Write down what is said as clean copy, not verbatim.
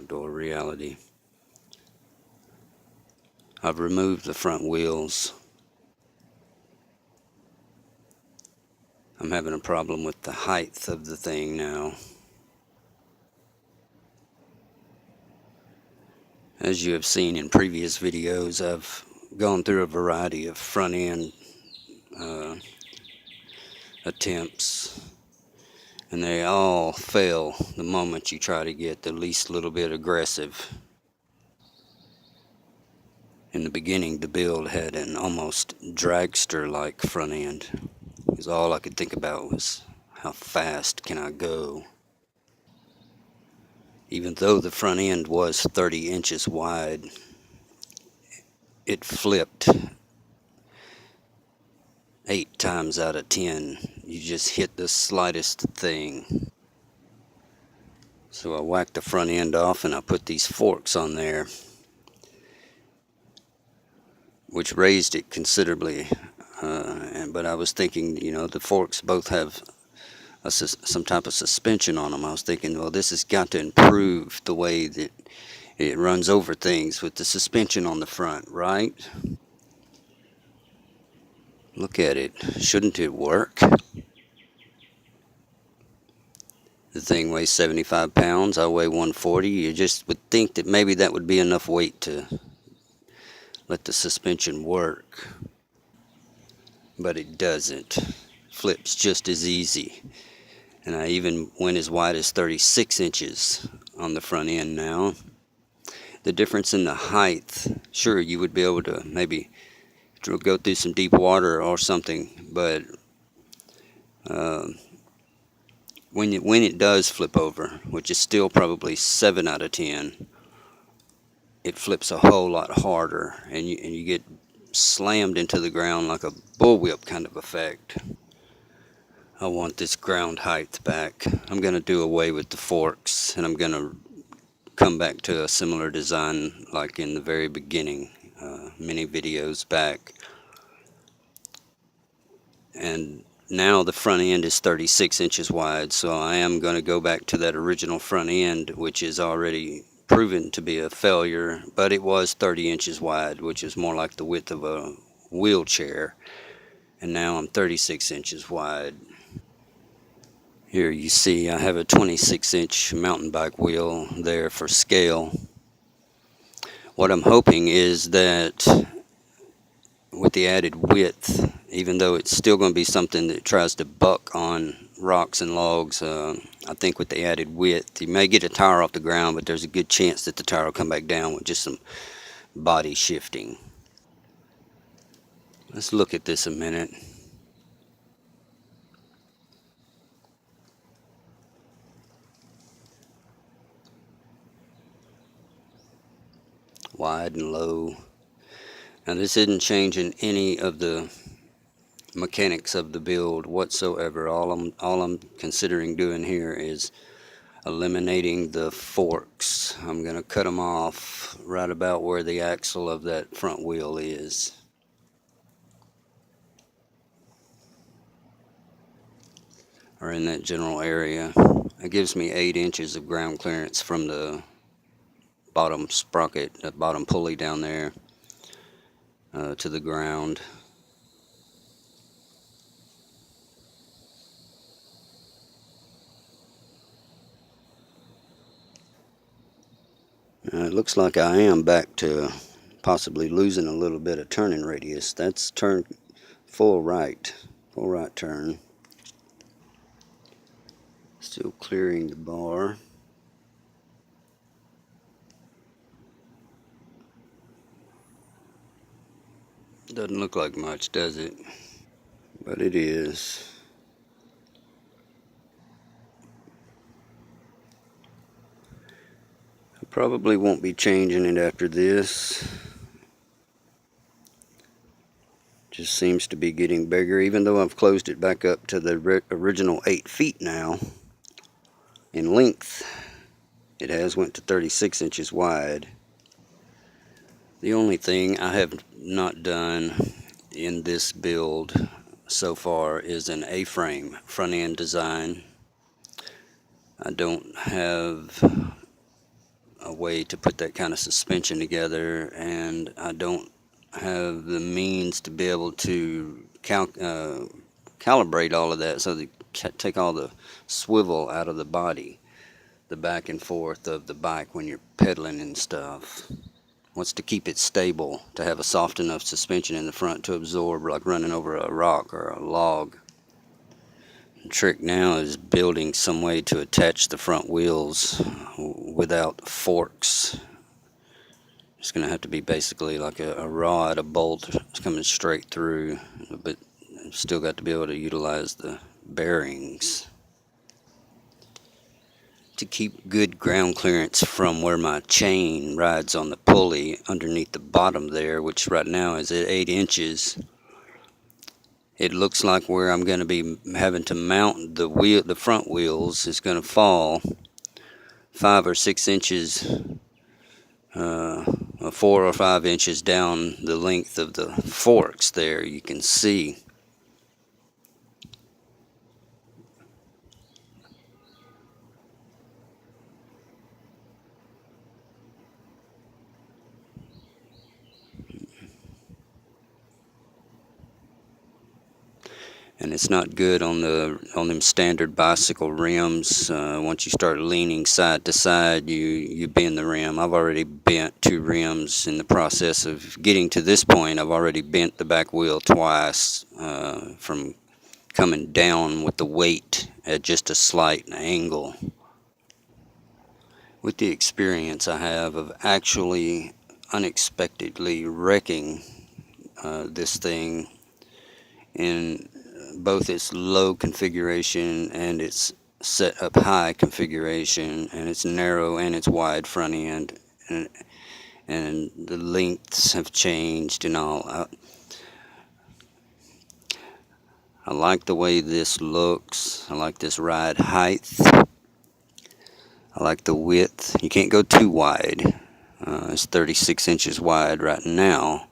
outdoor reality. I've removed the front wheels. I'm having a problem with the height of the thing now. As you have seen in previous videos, I've gone through a variety of front end attempts, and they all fail the moment you try to get the least little bit aggressive. In the beginning, the build had an almost dragster-like front end, because all I could think about was how fast can I go. Even though the front end was 30 inches wide, it flipped 8 times out of 10. You just hit the slightest thing. So I whacked the front end off and I put these forks on there, which raised it considerably. But I was thinking, the forks both have some type of suspension on them. I was thinking, well, this has got to improve the way that it runs over things with the suspension on the front, right? Look at it. Shouldn't it work? The thing weighs 75 pounds. I weigh 140. You just would think that maybe that would be enough weight to let the suspension work. But it doesn't. Flips just as easy. And I even went as wide as 36 inches on the front end now. The difference in the height, sure, you would be able to maybe go through some deep water or something, but when it does flip over, which is still probably 7 out of 10, it flips a whole lot harder, and you get slammed into the ground like a bullwhip kind of effect. I want this ground height back. I'm going to do away with the forks, and I'm going to come back to a similar design like in the very beginning, many videos back. And now the front end is 36 inches wide, so I am going to go back to that original front end, which is already proven to be a failure, but it was 30 inches wide, which is more like the width of a wheelchair, and now I'm 36 inches wide. Here you see I have a 26-inch mountain bike wheel there for scale. What I'm hoping is that with the added width, even though it's still going to be something that tries to buck on rocks and logs, I think with the added width, you may get a tire off the ground, but there's a good chance that the tire will come back down with just some body shifting. Let's look at this a minute. Wide and low. Now this isn't changing any of the mechanics of the build whatsoever. All I'm considering doing here is eliminating the forks. I'm going to cut them off right about where the axle of that front wheel is. Or in that general area. It gives me 8 inches of ground clearance from the bottom sprocket, the bottom pulley down there to the ground. It looks like I am back to possibly losing a little bit of turning radius. That's turn full right turn. Still clearing the bar. Doesn't look like much, does it? But it is. I probably won't be changing it after this. Just seems to be getting bigger, even though I've closed it back up to the original 8 feet now in length. It has went to 36 inches wide. The only thing I have not done in this build so far is an A-frame front end design. I don't have a way to put that kind of suspension together, and I don't have the means to be able to calibrate all of that, so they take all the swivel out of the body, the back and forth of the bike when you're pedaling and stuff. Wants to keep it stable, to have a soft enough suspension in the front to absorb, like running over a rock or a log. The trick now is building some way to attach the front wheels without forks. It's going to have to be basically like a rod, a bolt coming straight through, but still got to be able to utilize the bearings to keep good ground clearance from where my chain rides on the pulley underneath the bottom there, which right now is at 8 inches. It looks like where I'm going to be having to mount the front wheels is going to fall 5 or 6 inches, 4 or 5 inches down the length of the forks there. You can see. And it's not good on them standard bicycle rims. Once you start leaning side to side, you bend the rim. I've already bent 2 rims in the process of getting to this point. I've already bent the back wheel twice from coming down with the weight at just a slight angle. With the experience I have of actually unexpectedly wrecking this thing in both its low configuration and its set up high configuration, and its narrow and its wide front end, and the lengths have changed and all. I like the way this looks. I like this ride height. I like the width. You can't go too wide. It's 36 inches wide right now.